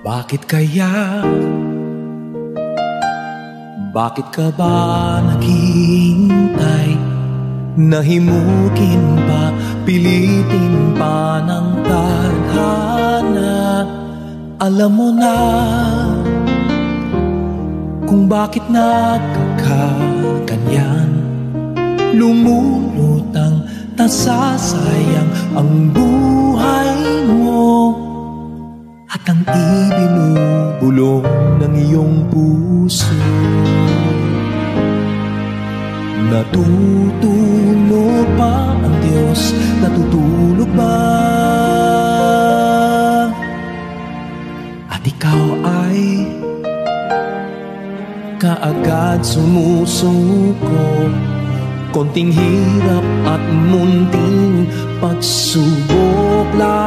Bakit kaya? Bakit ka ba naghihintay? Nahimukin pa, pilitin pa ng tadhana. Alam mo na kung bakit nagkakaganyan. Lumulutang, nasasayang ang buhay mo at ang ibinubulong ng iyong puso. Natutulog ba ang Diyos? Natutulog ba? At ikaw ay kaagad sumusuko. Konting hirap at munting pagsubok lang.